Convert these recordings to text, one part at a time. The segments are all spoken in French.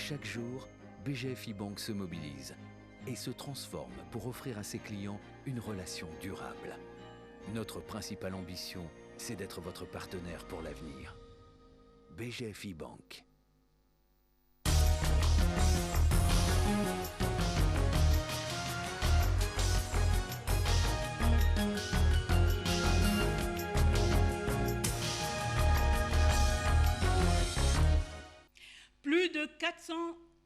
Chaque jour, BGFI Banque se mobilise et se transforme pour offrir à ses clients une relation durable. Notre principale ambition, c'est d'être votre partenaire pour l'avenir. BGFI Banque. Plus de 400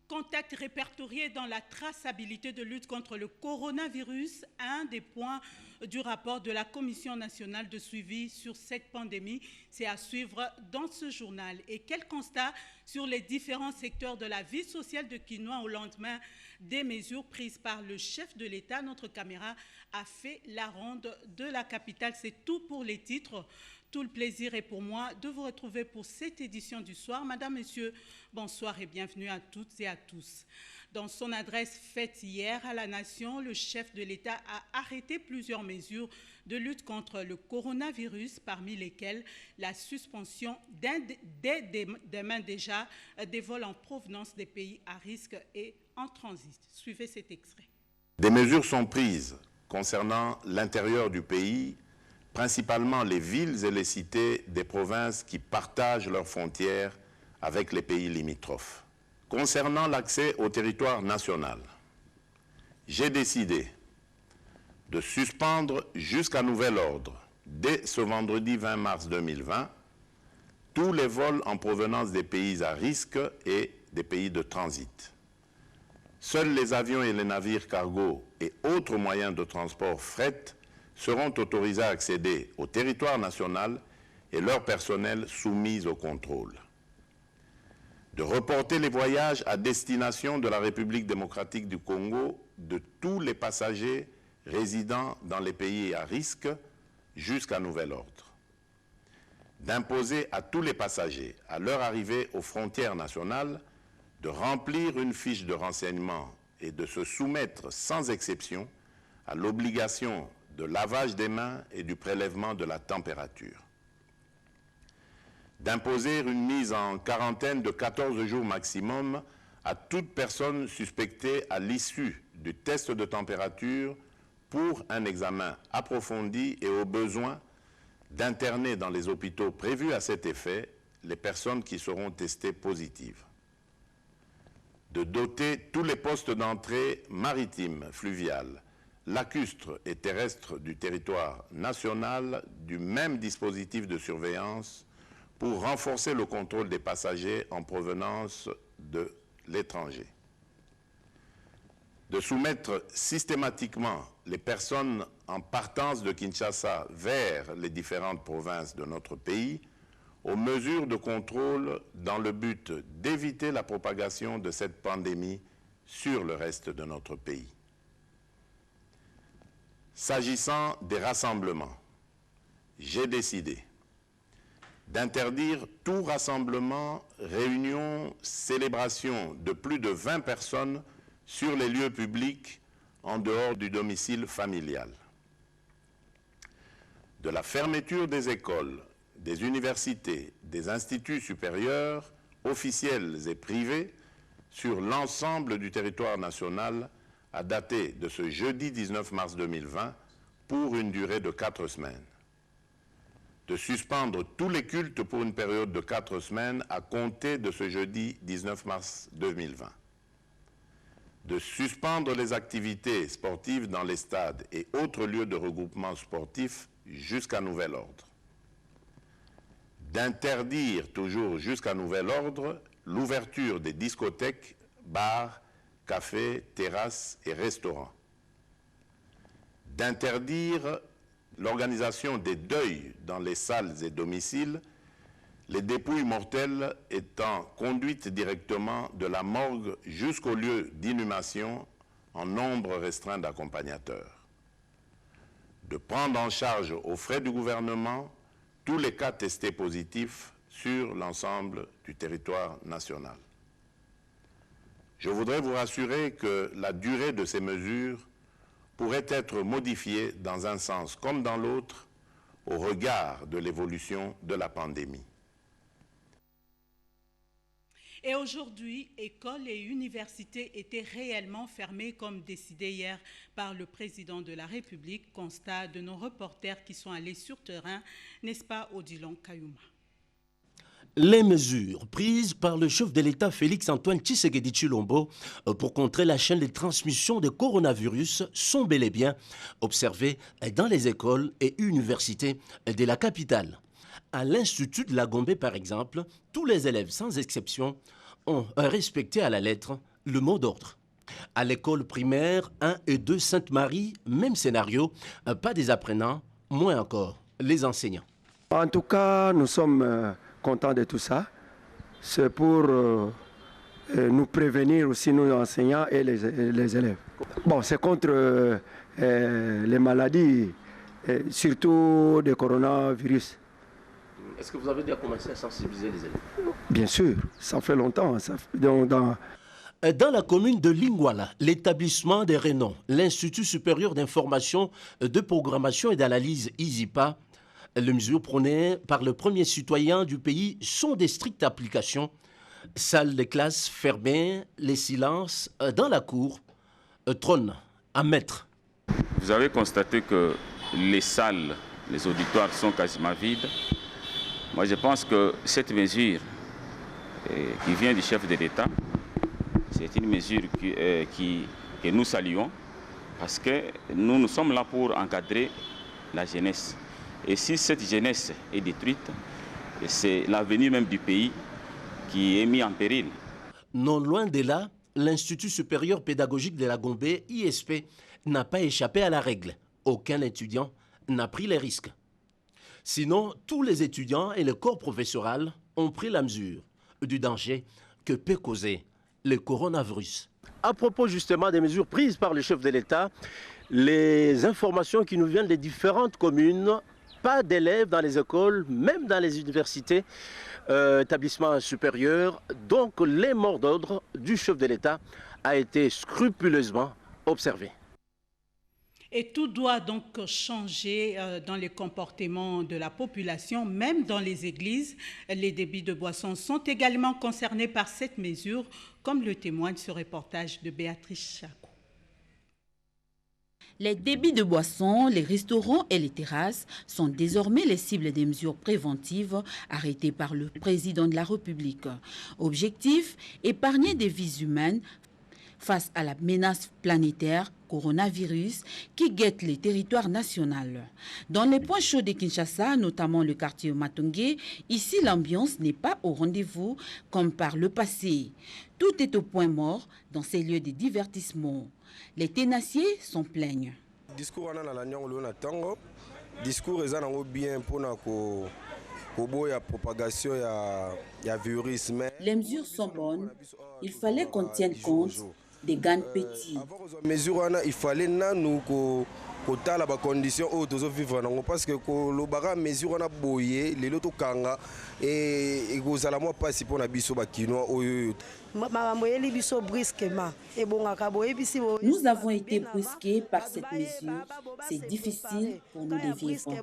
contacts répertoriés dans la traçabilité de lutte contre le coronavirus, un des points du rapport de la Commission nationale de suivi sur cette pandémie. C'est à suivre dans ce journal. Et quel constat sur les différents secteurs de la vie sociale de Kinois au lendemain des mesures prises par le chef de l'État. Notre caméra a fait la ronde de la capitale. C'est tout pour les titres. Tout le plaisir est pour moi de vous retrouver pour cette édition du soir. Madame, Monsieur, bonsoir et bienvenue à toutes et à tous. Dans son adresse faite hier à la Nation, le chef de l'État a arrêté plusieurs mesures de lutte contre le coronavirus, parmi lesquelles la suspension dès demain déjà des vols en provenance des pays à risque et en transit. Suivez cet extrait. Des mesures sont prises concernant l'intérieur du pays, principalement les villes et les cités des provinces qui partagent leurs frontières avec les pays limitrophes. Concernant l'accès au territoire national, j'ai décidé de suspendre jusqu'à nouvel ordre, dès ce vendredi 20 mars 2020, tous les vols en provenance des pays à risque et des pays de transit. Seuls les avions et les navires cargo et autres moyens de transport fret seront autorisés à accéder au territoire national et leur personnel soumis au contrôle. De reporter les voyages à destination de la République démocratique du Congo de tous les passagers résidant dans les pays à risque jusqu'à nouvel ordre. D'imposer à tous les passagers, à leur arrivée aux frontières nationales, de remplir une fiche de renseignement et de se soumettre sans exception à l'obligation de lavage des mains et du prélèvement de la température. D'imposer une mise en quarantaine de 14 jours maximum à toute personne suspectée à l'issue du test de température pour un examen approfondi et au besoin d'interner dans les hôpitaux prévus à cet effet les personnes qui seront testées positives. De doter tous les postes d'entrée maritimes, fluviales, lacustres et terrestres du territoire national du même dispositif de surveillance pour renforcer le contrôle des passagers en provenance de l'étranger. De soumettre systématiquement les personnes en partance de Kinshasa vers les différentes provinces de notre pays aux mesures de contrôle dans le but d'éviter la propagation de cette pandémie sur le reste de notre pays. S'agissant des rassemblements, j'ai décidé d'interdire tout rassemblement, réunion, célébration de plus de 20 personnes sur les lieux publics en dehors du domicile familial. De la fermeture des écoles, des universités, des instituts supérieurs, officiels et privés, sur l'ensemble du territoire national à dater de ce jeudi 19 mars 2020 pour une durée de 4 semaines. De suspendre tous les cultes pour une période de 4 semaines à compter de ce jeudi 19 mars 2020. De suspendre les activités sportives dans les stades et autres lieux de regroupement sportif jusqu'à nouvel ordre. D'interdire toujours jusqu'à nouvel ordre l'ouverture des discothèques, bars, cafés, terrasses et restaurants. D'interdire l'organisation des deuils dans les salles et domiciles, les dépouilles mortelles étant conduites directement de la morgue jusqu'au lieu d'inhumation en nombre restreint d'accompagnateurs. De prendre en charge aux frais du gouvernement tous les cas testés positifs sur l'ensemble du territoire national. Je voudrais vous rassurer que la durée de ces mesures pourrait être modifiée dans un sens comme dans l'autre au regard de l'évolution de la pandémie. Et aujourd'hui, écoles et universités étaient réellement fermées comme décidé hier par le président de la République, constat de nos reporters qui sont allés sur terrain, n'est-ce pas Odilon Kayuma? Les mesures prises par le chef de l'État Félix-Antoine Tshisekedi Tshilombo pour contrer la chaîne de transmission de coronavirus sont bel et bien observées dans les écoles et universités de la capitale. À l'Institut de la Gombe, par exemple, tous les élèves, sans exception, ont respecté à la lettre le mot d'ordre. À l'école primaire 1 et 2 Sainte-Marie, même scénario, pas des apprenants, moins encore les enseignants. En tout cas, nous sommes contents de tout ça. C'est pour nous prévenir aussi, nous enseignants et les élèves. Bon, c'est contre les maladies, surtout le coronavirus. Est-ce que vous avez déjà commencé à sensibiliser les élèves? Bien sûr, ça fait longtemps. Dans la commune de Lingwala, l'établissement des Rénons, l'Institut supérieur d'information, de programmation et d'analyse ISIPA, les mesures prônées par le premier citoyen du pays sont des strictes applications. Salles de classe fermées, les silences dans la cour trônent à maître. Vous avez constaté que les salles, les auditoires sont quasiment vides. Moi, je pense que cette mesure qui vient du chef de l'État, c'est une mesure que nous saluons parce que nous sommes là pour encadrer la jeunesse. Et si cette jeunesse est détruite, c'est l'avenir même du pays qui est mis en péril. Non loin de là, l'Institut supérieur pédagogique de la Gombe, ISP, n'a pas échappé à la règle. Aucun étudiant n'a pris les risques. Sinon, tous les étudiants et le corps professoral ont pris la mesure du danger que peut causer le coronavirus. À propos justement des mesures prises par le chef de l'État, les informations qui nous viennent des différentes communes, pas d'élèves dans les écoles, même dans les universités, établissements supérieurs. Donc les mots d'ordre du chef de l'État a été scrupuleusement observé. Et tout doit donc changer dans les comportements de la population, même dans les églises. Les débits de boissons sont également concernés par cette mesure, comme le témoigne ce reportage de Béatrice Chakou. Les débits de boissons, les restaurants et les terrasses sont désormais les cibles des mesures préventives arrêtées par le président de la République. Objectif, épargner des vies humaines face à la menace planétaire coronavirus qui guette les territoires nationaux. Dans les points chauds de Kinshasa, notamment le quartier Matongé, ici l'ambiance n'est pas au rendez-vous comme par le passé. Tout est au point mort dans ces lieux de divertissement. Les tenaciers s'en plaignent. Discours est bien pour la propagation ya virus. Les mesures sont bonnes. Il fallait qu'on tienne compte des gains petits. Il fallait nous kotala la condition où tous vivre parce que le bara mesure na boyé les loto kanga et gozala moi pas si pour na biso ba kinoa oyo. Nous avons été brusqués par cette mesure. C'est difficile pour nous de vivre.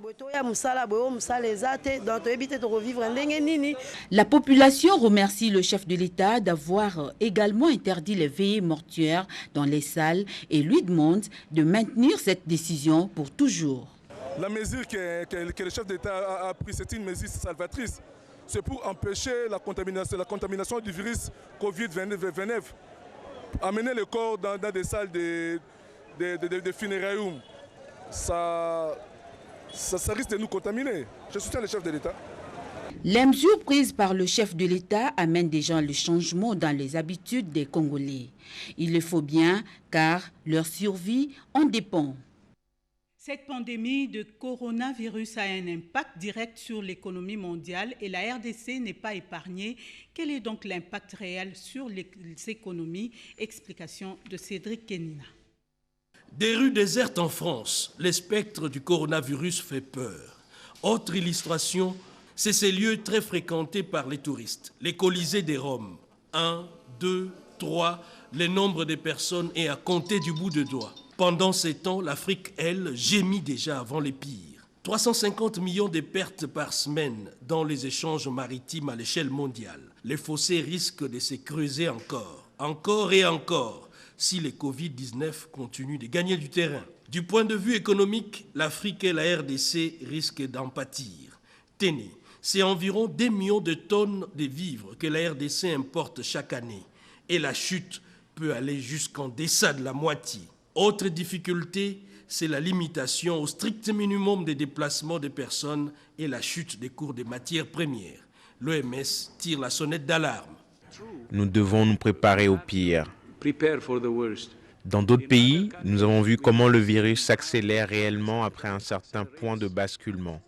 La population remercie le chef de l'État d'avoir également interdit les veillées mortuaires dans les salles et lui demande de maintenir cette décision pour toujours. La mesure que le chef d'État a prise, c'est une mesure salvatrice. C'est pour empêcher la contamination du virus Covid-19. Amener le corps dans des salles de funérailles, ça risque de nous contaminer. Je soutiens le chef de l'État. Les mesures prises par le chef de l'État amènent déjà le changement dans les habitudes des Congolais. Il le faut bien car leur survie en dépend. Cette pandémie de coronavirus a un impact direct sur l'économie mondiale et la RDC n'est pas épargnée. Quel est donc l'impact réel sur les économies? Explication de Cédric Kenina. Des rues désertes en France, le spectre du coronavirus fait peur. Autre illustration, c'est ces lieux très fréquentés par les touristes. Les Colisées des Roms. 1, 2, 3, le nombre de personnes est à compter du bout de doigt. Pendant ces temps, l'Afrique, elle, gémit déjà avant les pires. 350 millions de pertes par semaine dans les échanges maritimes à l'échelle mondiale. Les fossés risquent de se creuser encore et encore, si le Covid-19 continue de gagner du terrain. Du point de vue économique, l'Afrique et la RDC risquent d'en pâtir. Tenez, c'est environ 2 millions de tonnes de vivres que la RDC importe chaque année. Et la chute peut aller jusqu'en deçà de la moitié. Autre difficulté, c'est la limitation au strict minimum des déplacements des personnes et la chute des cours des matières premières. L'OMS tire la sonnette d'alarme. Nous devons nous préparer au pire. Dans d'autres pays, nous avons vu comment le virus s'accélère réellement après un certain point de basculement.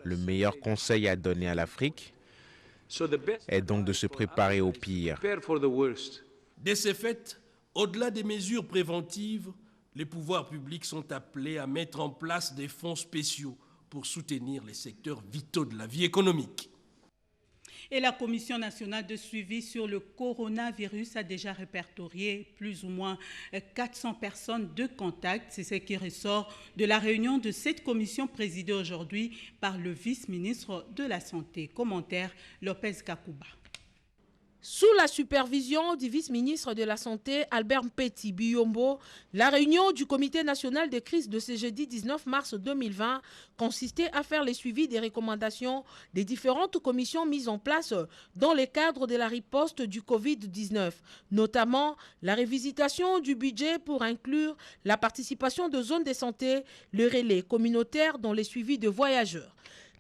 Le meilleur conseil à donner à l'Afrique est donc de se préparer au pire. De ce fait, au-delà des mesures préventives, les pouvoirs publics sont appelés à mettre en place des fonds spéciaux pour soutenir les secteurs vitaux de la vie économique. Et la Commission nationale de suivi sur le coronavirus a déjà répertorié plus ou moins 400 personnes de contact. C'est ce qui ressort de la réunion de cette commission présidée aujourd'hui par le vice-ministre de la Santé. Commentaire Lopez Kakouba. Sous la supervision du vice-ministre de la Santé, Albert Mpeti Biyombo, la réunion du Comité national de crise de ce jeudi 19 mars 2020 consistait à faire le suivi des recommandations des différentes commissions mises en place dans le cadre de la riposte du Covid-19, notamment la révisitation du budget pour inclure la participation de zones de santé, le relais communautaire dans les suivis de voyageurs.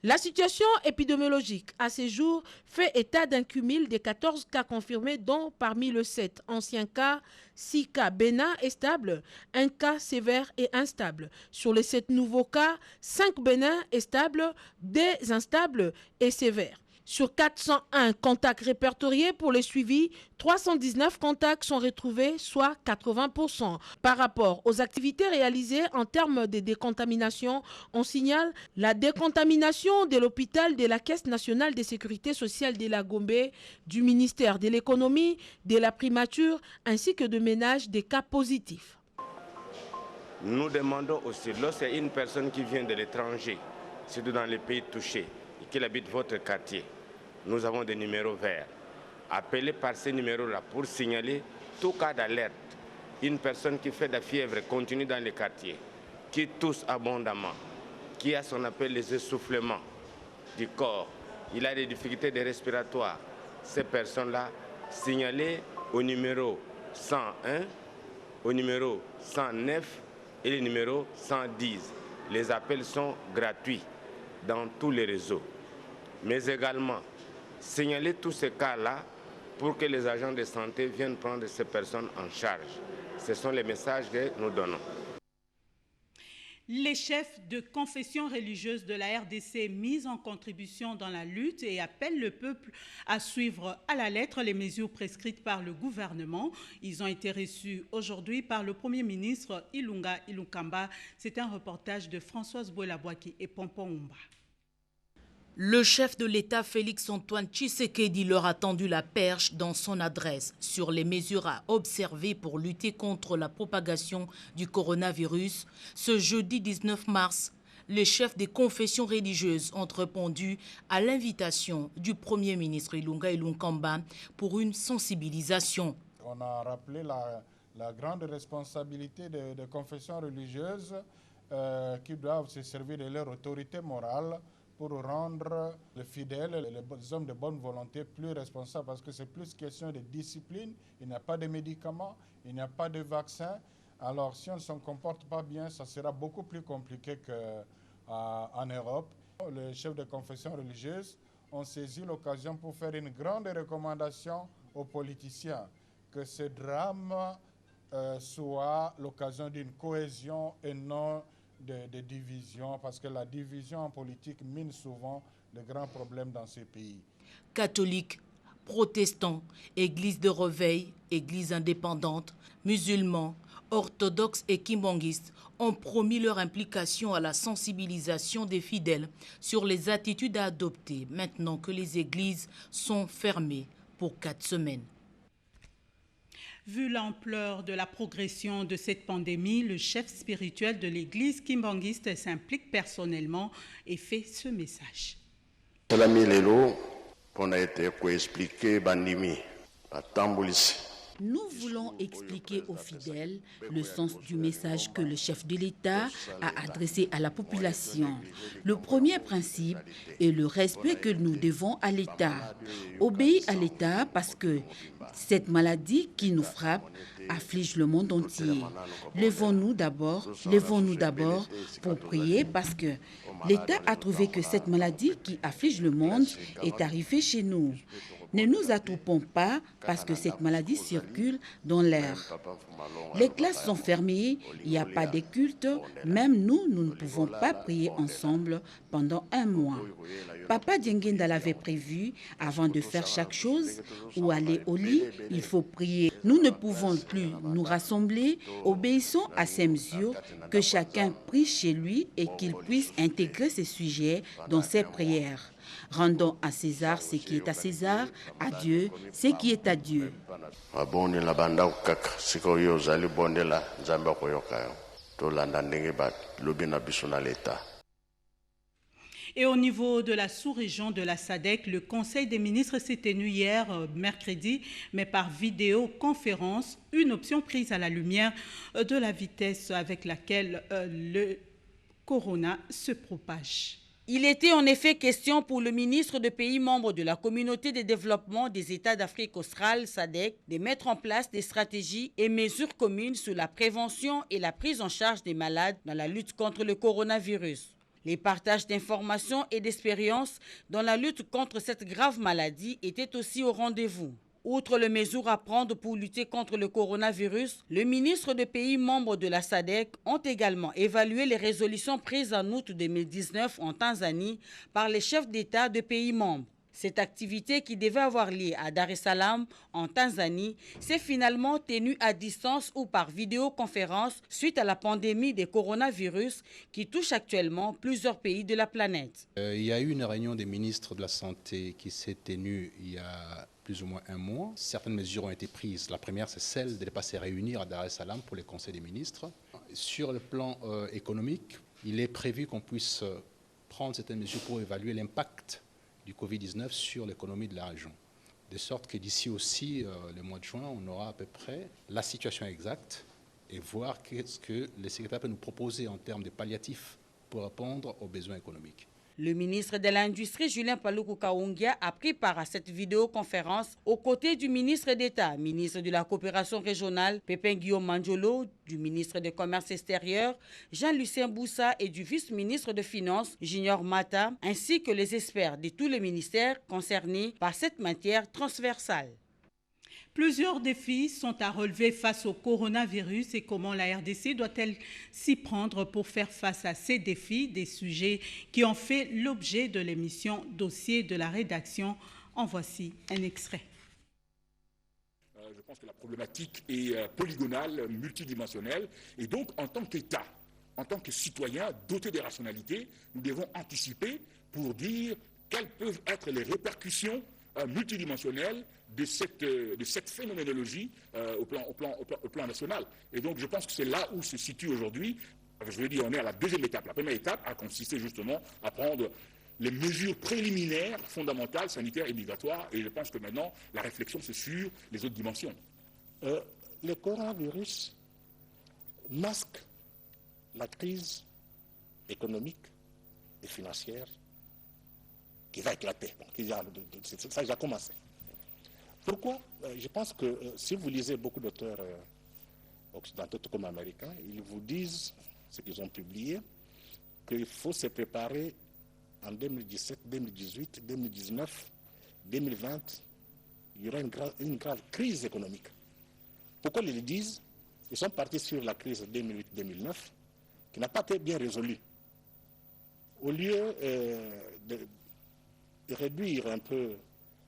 La situation épidémiologique à ces jours fait état d'un cumul de 14 cas confirmés, dont parmi les 7 anciens cas, 6 cas bénins et stables, 1 cas sévère et instable. Sur les 7 nouveaux cas, 5 bénins et stables, 2 instables et sévères. Sur 401 contacts répertoriés pour le suivi, 319 contacts sont retrouvés, soit 80%. Par rapport aux activités réalisées en termes de décontamination, on signale la décontamination de l'hôpital de la Caisse nationale de sécurité sociale de la Gombe, du ministère de l'économie, de la primature, ainsi que de ménage des cas positifs. Nous demandons aussi, lorsqu'il y a une personne qui vient de l'étranger, surtout dans les pays touchés, et qui habite votre quartier, nous avons des numéros verts. Appelez par ces numéros-là pour signaler tout cas d'alerte. Une personne qui fait de la fièvre continue dans les quartiers, qui tousse abondamment, qui a ce qu'on appelle les essoufflements du corps, il a des difficultés respiratoires. Ces personnes-là, signalez au numéro 101, au numéro 109 et le numéro 110. Les appels sont gratuits dans tous les réseaux. Mais également, signaler tous ces cas-là pour que les agents de santé viennent prendre ces personnes en charge. Ce sont les messages que nous donnons. Les chefs de confession religieuse de la RDC mis en contribution dans la lutte et appellent le peuple à suivre à la lettre les mesures prescrites par le gouvernement. Ils ont été reçus aujourd'hui par le Premier ministre Ilunga Ilunkamba. C'est un reportage de Françoise Bouelabouaki et Pompon Oumba. Le chef de l'État Félix-Antoine Tshisekedi leur a tendu la perche dans son adresse sur les mesures à observer pour lutter contre la propagation du coronavirus. Ce jeudi 19 mars, les chefs des confessions religieuses ont répondu à l'invitation du Premier ministre Ilunga Ilunkamba pour une sensibilisation. On a rappelé la grande responsabilité des confessions religieuses qui doivent se servir de leur autorité morale pour rendre les fidèles, les hommes de bonne volonté plus responsables, parce que c'est plus question de discipline. Il n'y a pas de médicaments, il n'y a pas de vaccins. Alors si on ne se comporte pas bien, ça sera beaucoup plus compliqué qu'en Europe. Les chefs de confession religieuse ont saisi l'occasion pour faire une grande recommandation aux politiciens, que ce drame soit l'occasion d'une cohésion et non de division, parce que la division en politique mine souvent de grands problèmes dans ces pays. Catholiques, protestants, églises de réveil, églises indépendantes, musulmans, orthodoxes et kimbongistes ont promis leur implication à la sensibilisation des fidèles sur les attitudes à adopter maintenant que les églises sont fermées pour 4 semaines. Vu l'ampleur de la progression de cette pandémie, le chef spirituel de l'église kimbangiste s'implique personnellement et fait ce message. Nous voulons expliquer aux fidèles le sens du message que le chef de l'État a adressé à la population. Le premier principe est le respect que nous devons à l'État. Obéir à l'État parce que cette maladie qui nous frappe afflige le monde entier. Levons-nous d'abord pour prier parce que l'État a trouvé que cette maladie qui afflige le monde est arrivée chez nous. Ne nous attroupons pas parce que cette maladie circule dans l'air. Les classes sont fermées, il n'y a pas de culte, même nous ne pouvons pas prier ensemble pendant un mois. Papa Diengenda l'avait prévu, avant de faire chaque chose ou aller au lit, il faut prier. Nous ne pouvons plus nous rassembler, obéissons à ces mesures, que chacun prie chez lui et qu'il puisse intégrer ces sujets dans ses prières. Rendons à César ce qui est à César, à Dieu ce qui est à Dieu. Et au niveau de la sous-région de la SADC, le Conseil des ministres s'est tenu hier, mercredi, mais par vidéoconférence, une option prise à la lumière de la vitesse avec laquelle le corona se propage. Il était en effet question pour le ministre de pays membres de la Communauté de développement des États d'Afrique australe, SADC, de mettre en place des stratégies et mesures communes sur la prévention et la prise en charge des malades dans la lutte contre le coronavirus. Les partages d'informations et d'expériences dans la lutte contre cette grave maladie étaient aussi au rendez-vous. Outre les mesures à prendre pour lutter contre le coronavirus, le ministre de pays membres de la SADC ont également évalué les résolutions prises en août 2019 en Tanzanie par les chefs d'État de pays membres. Cette activité qui devait avoir lieu à Dar es Salaam, en Tanzanie, s'est finalement tenue à distance ou par vidéoconférence suite à la pandémie des coronavirus qui touche actuellement plusieurs pays de la planète. Il y a eu une réunion des ministres de la Santé qui s'est tenue il y a plus ou moins un mois. Certaines mesures ont été prises. La première, c'est celle de ne pas se réunir à Dar es Salaam pour les conseils des ministres. Sur le plan économique, il est prévu qu'on puisse prendre certaines mesures pour évaluer l'impact du Covid-19 sur l'économie de la région. De sorte que d'ici aussi le mois de juin, on aura à peu près la situation exacte et voir qu'est-ce que le secrétaire peut nous proposer en termes de palliatifs pour répondre aux besoins économiques. Le ministre de l'Industrie, Julien Paluku Kaungia, a pris part à cette vidéoconférence aux côtés du ministre d'État, ministre de la Coopération régionale, Pépin Guillaume Manjolo, du ministre du Commerce extérieur, Jean-Lucien Boussa, et du vice-ministre de Finances, Junior Mata, ainsi que les experts de tous les ministères concernés par cette matière transversale. Plusieurs défis sont à relever face au coronavirus et comment la RDC doit-elle s'y prendre pour faire face à ces défis, des sujets qui ont fait l'objet de l'émission Dossier de la rédaction. En voici un extrait. Je pense que la problématique est polygonale, multidimensionnelle, et donc en tant qu'État, en tant que citoyen doté des rationalités, nous devons anticiper pour dire quelles peuvent être les répercussions multidimensionnelles de cette phénoménologie au plan national. Et donc je pense que c'est là où se situe aujourd'hui, je veux dire, on est à la deuxième étape. La première étape a consisté justement à prendre les mesures préliminaires, fondamentales, sanitaires et migratoires, et je pense que maintenant la réflexion c'est sur les autres dimensions. Le coronavirus masque la crise économique et financière qui va éclater. Ça a déjà commencé. Pourquoi? Je pense que si vous lisez beaucoup d'auteurs occidentaux comme américains, ils vous disent, ce qu'ils ont publié, qu'il faut se préparer en 2017, 2018, 2019, 2020, il y aura une grave crise économique. Pourquoi ils le disent? Ils sont partis sur la crise 2008-2009, qui n'a pas été bien résolue. Au lieu de réduire un peu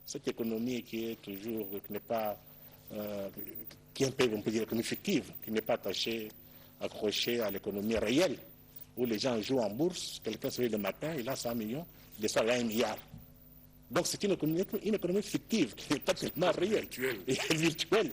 cette économie qui est toujours, qui n'est pas, qui est un peu, on peut dire, économie fictive, qui n'est pas accrochée à l'économie réelle, où les gens jouent en bourse, quelqu'un se réveille le matin, il a 100 millions, il est à 1 milliard. Donc c'est une économie fictive, qui n'est pas tellement réelle, et virtuelle.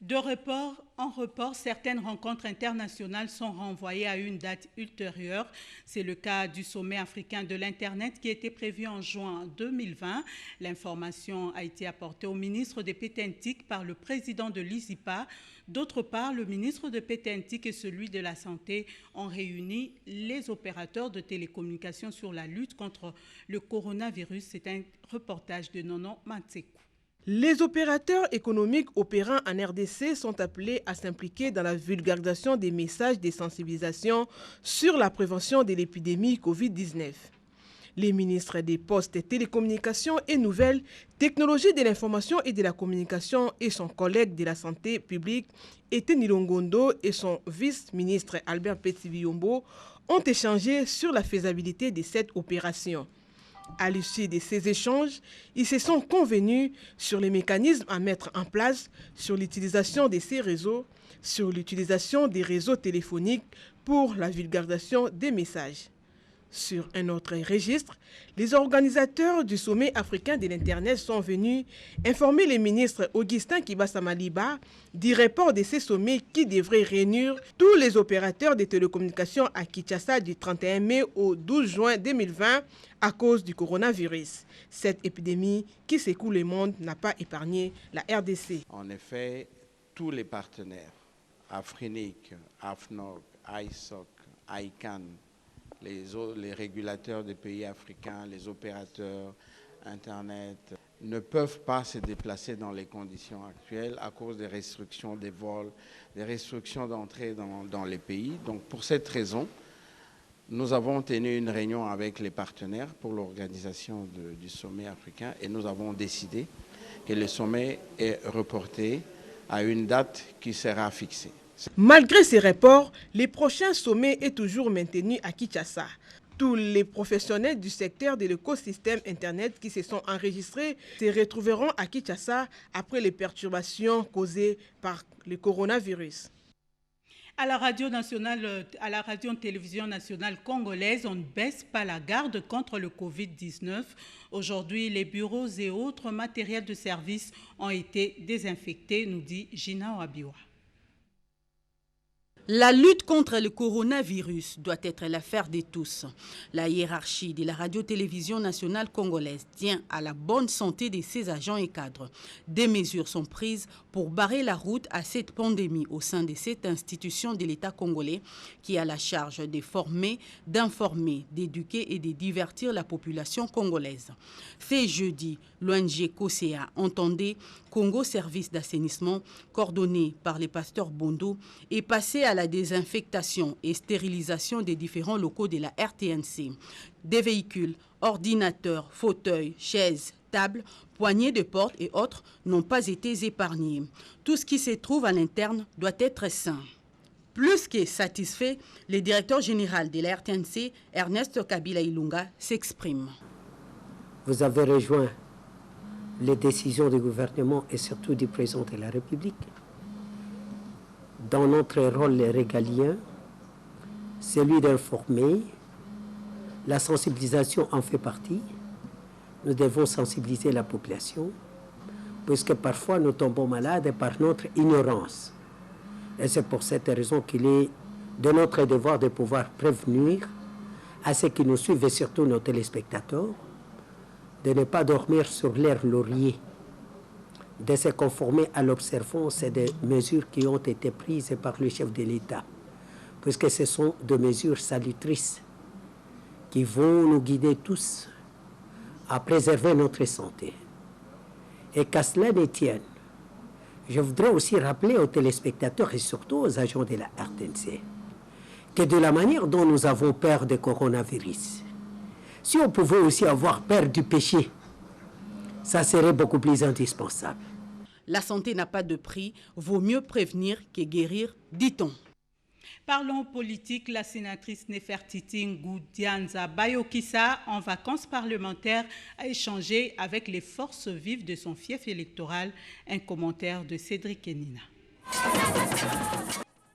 De report en report, certaines rencontres internationales sont renvoyées à une date ultérieure. C'est le cas du sommet africain de l'Internet qui était prévu en juin 2020. L'information a été apportée au ministre des Pétentique par le président de l'ISIPA. D'autre part, le ministre de Pétentique et celui de la Santé ont réuni les opérateurs de télécommunications sur la lutte contre le coronavirus. C'est un reportage de Nono Matsekou. Les opérateurs économiques opérant en RDC sont appelés à s'impliquer dans la vulgarisation des messages de sensibilisation sur la prévention de l'épidémie Covid-19. Les ministres des Postes et Télécommunications et Nouvelles Technologies de l'Information et de la Communication et son collègue de la Santé publique, Etienne Ilongondo, et son vice-ministre Albert Petit-Biombo ont échangé sur la faisabilité de cette opération. À l'issue de ces échanges, ils se sont convenus sur les mécanismes à mettre en place, sur l'utilisation de ces réseaux, sur l'utilisation des réseaux téléphoniques pour la vulgarisation des messages. Sur un autre registre, les organisateurs du sommet africain de l'Internet sont venus informer les ministres Augustin Kibasa Maliba du report de ces sommets qui devrait réunir tous les opérateurs de télécommunications à Kinshasa du 31 mai au 12 juin 2020 à cause du coronavirus. Cette épidémie qui secoue le monde n'a pas épargné la RDC. En effet, tous les partenaires, Afrinic, AFNOC, ISOC, ICANN, les régulateurs des pays africains, les opérateurs Internet, ne peuvent pas se déplacer dans les conditions actuelles à cause des restrictions des vols, des restrictions d'entrée dans les pays. Donc pour cette raison, nous avons tenu une réunion avec les partenaires pour l'organisation du sommet africain et nous avons décidé que le sommet est reporté à une date qui sera fixée. Malgré ces reports, le prochain sommet est toujours maintenu à Kinshasa. Tous les professionnels du secteur de l'écosystème Internet qui se sont enregistrés se retrouveront à Kinshasa après les perturbations causées par le coronavirus. À la radio-télévision nationale congolaise, on ne baisse pas la garde contre le Covid-19. Aujourd'hui, les bureaux et autres matériels de service ont été désinfectés, nous dit Gina Wabiwa. La lutte contre le coronavirus doit être l'affaire de tous. La hiérarchie de la radio-télévision nationale congolaise tient à la bonne santé de ses agents et cadres. Des mesures sont prises pour barrer la route à cette pandémie au sein de cette institution de l'État congolais qui a la charge de former, d'informer, d'éduquer et de divertir la population congolaise. Ce jeudi, l'ONG COSEA entendait Congo Service d'assainissement, coordonné par les pasteurs Bondo, est passé à la désinfectation et stérilisation des différents locaux de la RTNC. Des véhicules, ordinateurs, fauteuils, chaises, tables, poignées de porte et autres n'ont pas été épargnés. Tout ce qui se trouve à l'interne doit être sain. Plus que satisfait, le directeur général de la RTNC, Ernest Kabila Ilunga, s'exprime. Vous avez rejoint les décisions du gouvernement et surtout du président de la République. Dans notre rôle régalien, celui d'informer, la sensibilisation en fait partie. Nous devons sensibiliser la population, puisque parfois nous tombons malades par notre ignorance. Et c'est pour cette raison qu'il est de notre devoir de pouvoir prévenir à ceux qui nous suivent et surtout nos téléspectateurs, de ne pas dormir sur l'air laurier, de se conformer à l'observance des mesures qui ont été prises par le chef de l'État, puisque ce sont des mesures salutatrices qui vont nous guider tous à préserver notre santé. Et qu'à cela ne tienne, je voudrais aussi rappeler aux téléspectateurs et surtout aux agents de la RTNC que de la manière dont nous avons peur du coronavirus, si on pouvait aussi avoir peur du péché, ça serait beaucoup plus indispensable. La santé n'a pas de prix, vaut mieux prévenir que guérir, dit-on. Parlons politique, la sénatrice Nefertiti Ngoudianza Bayokissa, en vacances parlementaires, a échangé avec les forces vives de son fief électoral. Un commentaire de Cédric Enina.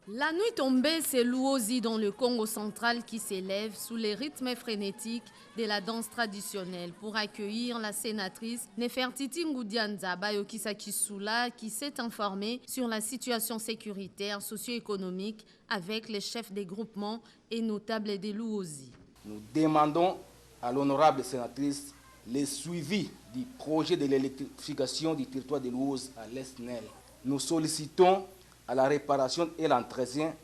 La nuit tombée, c'est Luozi dans le Congo central qui s'élève sous les rythmes frénétiques de la danse traditionnelle pour accueillir la sénatrice Nefertiti Ngoudianza Bayokisa-Kisula qui s'est informée sur la situation sécuritaire socio-économique avec les chefs des groupements et notables des Luozi. Nous demandons à l'honorable sénatrice le suivi du projet de l'électrification du territoire de Luozi à l'Est-Nel. Nous sollicitons à la réparation et l'entretien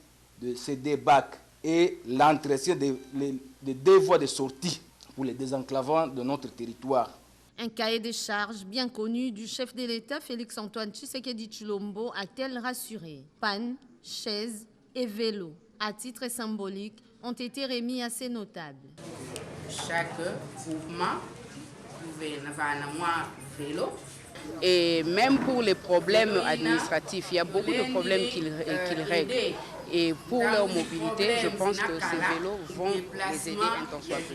de ces deux bacs et l'entretien des deux voies de sortie pour le désenclavement de notre territoire. Un cahier de charges bien connu du chef de l'État Félix-Antoine Tshisekedi Tshilombo a-t-elle rassuré. Panne, chaises et vélos, à titre symbolique, ont été remis à ces notables. Chaque groupement pouvait avoir un vélo. Et même pour les problèmes administratifs, il y a beaucoup de problèmes qu'ils règlent. Et pour leur mobilité, je pense que ces vélos vont les aider un tant soit peu.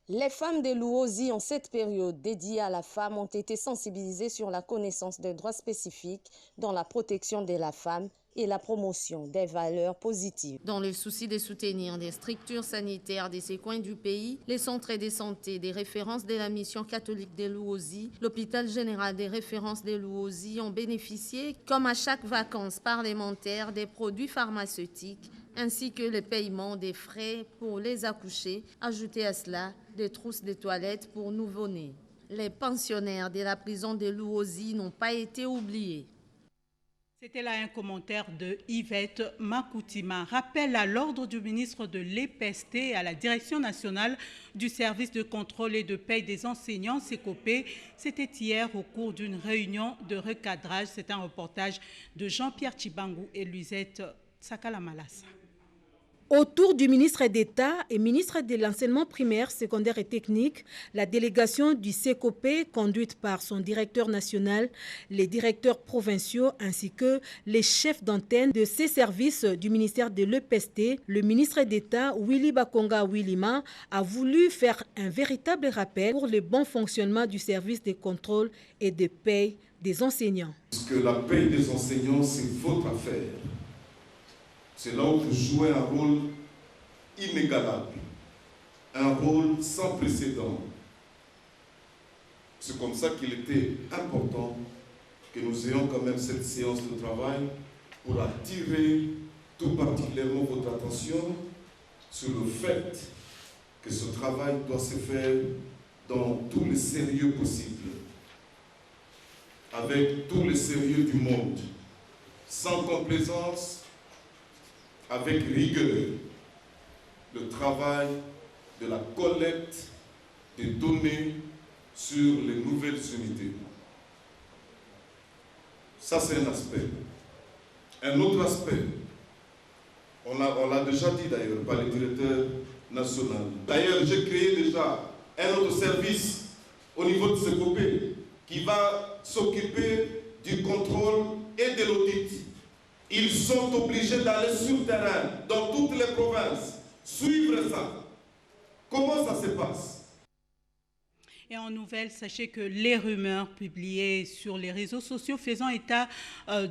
Les femmes de Luozi en cette période dédiée à la femme ont été sensibilisées sur la connaissance des droits spécifiques dans la protection de la femme et la promotion des valeurs positives. Dans le souci de soutenir les structures sanitaires de ces coins du pays, les centres de santé des références de la mission catholique de Luozi, l'hôpital général des références de Luozi ont bénéficié, comme à chaque vacances parlementaires, des produits pharmaceutiques ainsi que le paiement des frais pour les accoucher. Ajoutez à cela des trousses de toilettes pour nouveau-nés. Les pensionnaires de la prison de Luozi n'ont pas été oubliés. C'était là un commentaire de Yvette Makoutima. Rappel à l'ordre du ministre de l'EPST et à la Direction nationale du service de contrôle et de paie des enseignants, SECOPE. C'était hier au cours d'une réunion de recadrage. C'est un reportage de Jean-Pierre Tchibangou et Luisette Sakalamalassa. Autour du ministre d'État et ministre de l'enseignement primaire, secondaire et technique, la délégation du SECOPE, conduite par son directeur national, les directeurs provinciaux ainsi que les chefs d'antenne de ces services du ministère de l'EPST, le ministre d'État, Willy Bakonga Willima, a voulu faire un véritable rappel pour le bon fonctionnement du service de contrôle et de paie des enseignants. Parce que la paie des enseignants, c'est votre affaire. C'est là où vous jouez un rôle inégalable, un rôle sans précédent. C'est comme ça qu'il était important que nous ayons quand même cette séance de travail pour attirer tout particulièrement votre attention sur le fait que ce travail doit se faire dans tout le sérieux possible, avec tout le sérieux du monde, sans complaisance, avec rigueur, le travail de la collecte des données sur les nouvelles unités. Ça, c'est un aspect. Un autre aspect, on l'a déjà dit d'ailleurs par le directeur national. D'ailleurs, j'ai créé déjà un autre service au niveau de SECOPE qui va s'occuper du contrôle et de l'audit. Ils sont obligés d'aller sur le terrain, dans toutes les provinces, suivre ça. Comment ça se passe? Et en nouvelle, sachez que les rumeurs publiées sur les réseaux sociaux faisant état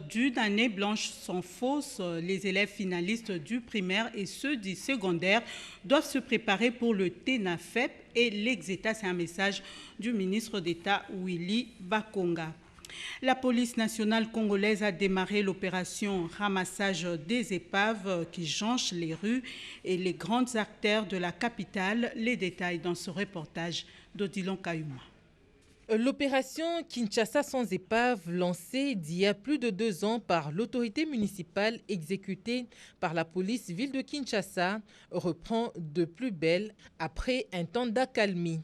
d'une année blanche sont fausses. Les élèves finalistes du primaire et ceux du secondaire doivent se préparer pour le TENAFEP et l'Exeta. C'est un message du ministre d'État Willy Bakonga. La police nationale congolaise a démarré l'opération ramassage des épaves qui jonchent les rues et les grandes artères de la capitale. Les détails dans ce reportage d'Odilon Kayuma. L'opération Kinshasa sans épave, lancée d'il y a plus de 2 ans par l'autorité municipale exécutée par la police ville de Kinshasa, reprend de plus belle après un temps d'accalmie.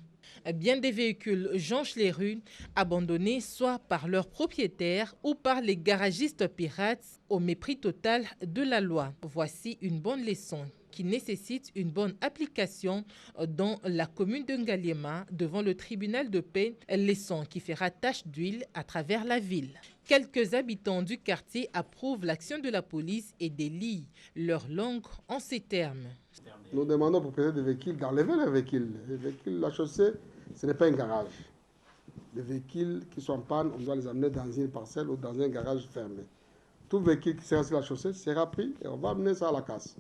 Bien des véhicules jonchent les rues, abandonnés soit par leurs propriétaires ou par les garagistes pirates au mépris total de la loi. Voici une bonne leçon qui nécessite une bonne application dans la commune de Ngaliema devant le tribunal de paix, leçon qui fera tache d'huile à travers la ville. Quelques habitants du quartier approuvent l'action de la police et délient leur langue en ces termes. Nous demandons aux propriétaires des véhicules d'enlever les véhicules. Les véhicules, la chaussée, ce n'est pas un garage. Les véhicules qui sont en panne, on doit les amener dans une parcelle ou dans un garage fermé. Tout véhicule qui sera sur la chaussée sera pris et on va amener ça à la casse.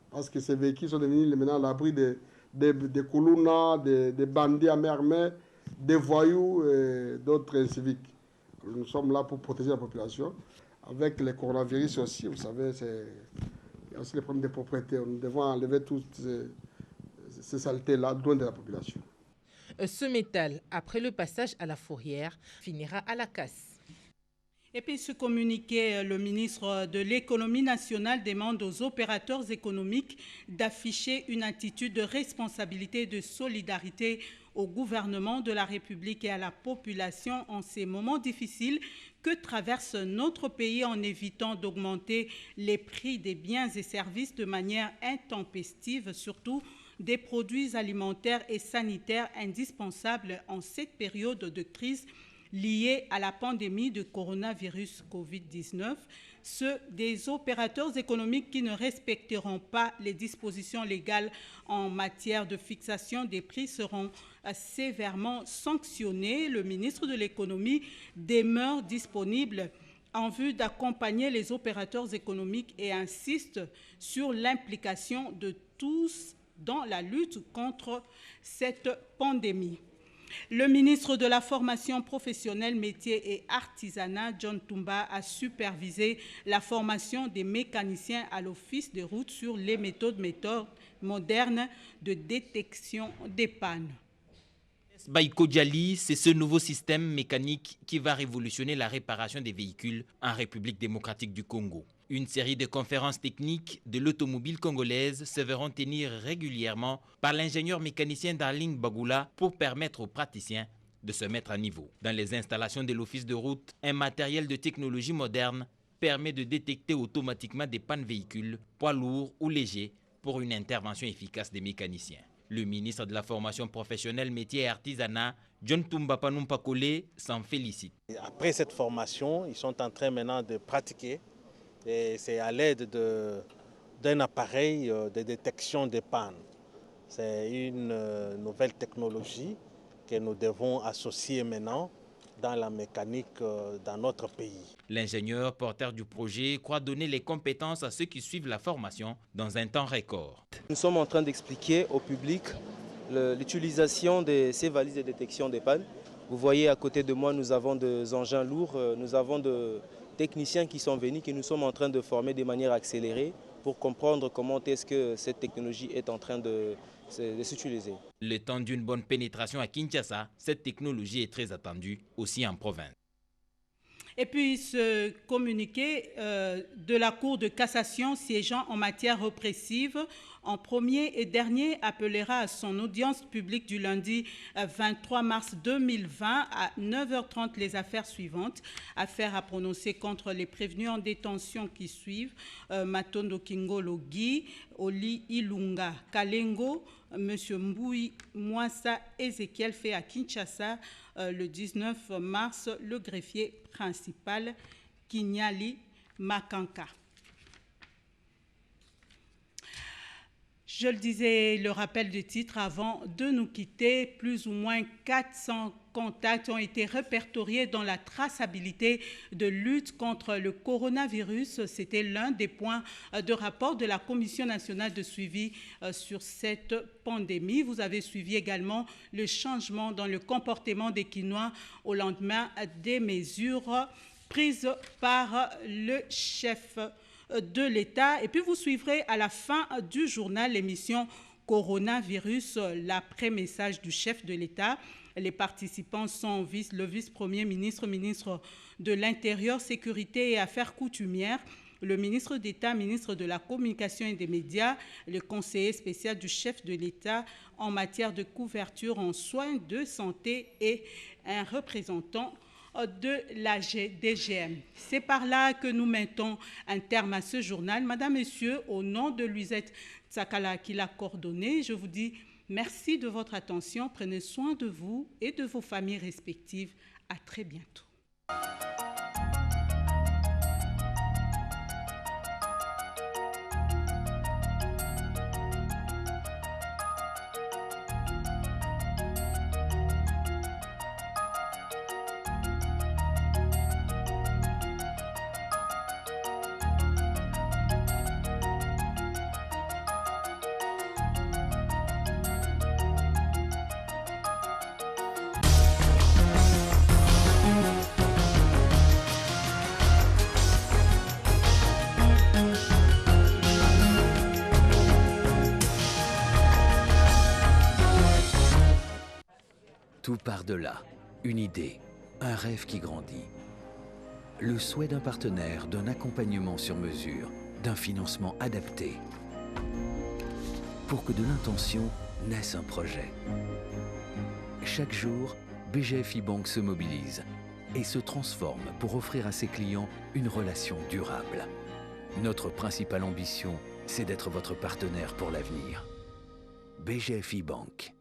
Parce que ces véhicules sont devenus maintenant à l'abri des koulounas, des bandits à main armée, des voyous et d'autres inciviques. Nous sommes là pour protéger la population. Avec les coronavirus aussi, vous savez, il y a aussi les problèmes de propriété. Nous devons enlever toutes ces saletés-là loin de la population. Ce métal, après le passage à la fourrière, finira à la casse. Et puis ce communiqué, le ministre de l'économie nationale demande aux opérateurs économiques d'afficher une attitude de responsabilité et de solidarité au gouvernement de la République et à la population en ces moments difficiles que traverse notre pays en évitant d'augmenter les prix des biens et services de manière intempestive, surtout des produits alimentaires et sanitaires indispensables en cette période de crise liés à la pandémie de coronavirus Covid-19, ceux des opérateurs économiques qui ne respecteront pas les dispositions légales en matière de fixation des prix seront sévèrement sanctionnés. Le ministre de l'économie demeure disponible en vue d'accompagner les opérateurs économiques et insiste sur l'implication de tous dans la lutte contre cette pandémie. Le ministre de la Formation professionnelle, métiers et artisanat, John Toumba, a supervisé la formation des mécaniciens à l'Office des routes sur les méthodes modernes de détection des pannes. Baïko Djali, c'est ce nouveau système mécanique qui va révolutionner la réparation des véhicules en République démocratique du Congo. Une série de conférences techniques de l'automobile congolaise se verront tenir régulièrement par l'ingénieur mécanicien Darling Bagoula pour permettre aux praticiens de se mettre à niveau. Dans les installations de l'office de route, un matériel de technologie moderne permet de détecter automatiquement des pannes véhicules, poids lourds ou légers, pour une intervention efficace des mécaniciens. Le ministre de la Formation professionnelle, métiers et artisanat, John Toumba Panumpa Kole, s'en félicite. Après cette formation, ils sont en train maintenant de pratiquer. Et c'est à l'aide d'un appareil de détection des pannes. C'est une nouvelle technologie que nous devons associer maintenant dans la mécanique dans notre pays. L'ingénieur porteur du projet croit donner les compétences à ceux qui suivent la formation dans un temps record. Nous sommes en train d'expliquer au public l'utilisation de ces valises de détection des pannes. Vous voyez à côté de moi, nous avons des engins lourds, nous avons de techniciens qui sont venus, que nous sommes en train de former de manière accélérée pour comprendre comment est-ce que cette technologie est en train de s'utiliser. Le temps d'une bonne pénétration à Kinshasa, cette technologie est très attendue aussi en province. Et puis ce communiqué de la Cour de cassation siégeant en matière répressive en premier et dernier appellera à son audience publique du lundi 23 mars 2020 à 9h30 les affaires suivantes. Affaires à prononcer contre les prévenus en détention qui suivent Matondo Kingolo Guy, Oli Ilunga Kalengo, M. Mboui Mwassa Ezekiel fait à Kinshasa le 19 mars le greffier principal Kinyali Makanka. Je le disais, le rappel du titre avant de nous quitter, plus ou moins 400 contacts ont été répertoriés dans la traçabilité de lutte contre le coronavirus. C'était l'un des points de rapport de la Commission nationale de suivi sur cette pandémie. Vous avez suivi également le changement dans le comportement des Kinois au lendemain des mesures prises par le chef de l'État. Et puis vous suivrez à la fin du journal l'émission Coronavirus, l'après-message du chef de l'État. Les participants sont le vice-premier ministre, ministre de l'Intérieur, Sécurité et Affaires coutumières, le ministre d'État, ministre de la Communication et des Médias, le conseiller spécial du chef de l'État en matière de couverture en soins de santé et un représentant de la DGM. C'est par là que nous mettons un terme à ce journal. Madame, Messieurs, au nom de Luisette Tsakala qui l'a coordonné, je vous dis merci de votre attention. Prenez soin de vous et de vos familles respectives. À très bientôt. part de là, une idée, un rêve qui grandit. Le souhait d'un partenaire, d'un accompagnement sur mesure, d'un financement adapté. Pour que de l'intention naisse un projet. Chaque jour, BGFI Banque se mobilise et se transforme pour offrir à ses clients une relation durable. Notre principale ambition, c'est d'être votre partenaire pour l'avenir. BGFI Banque.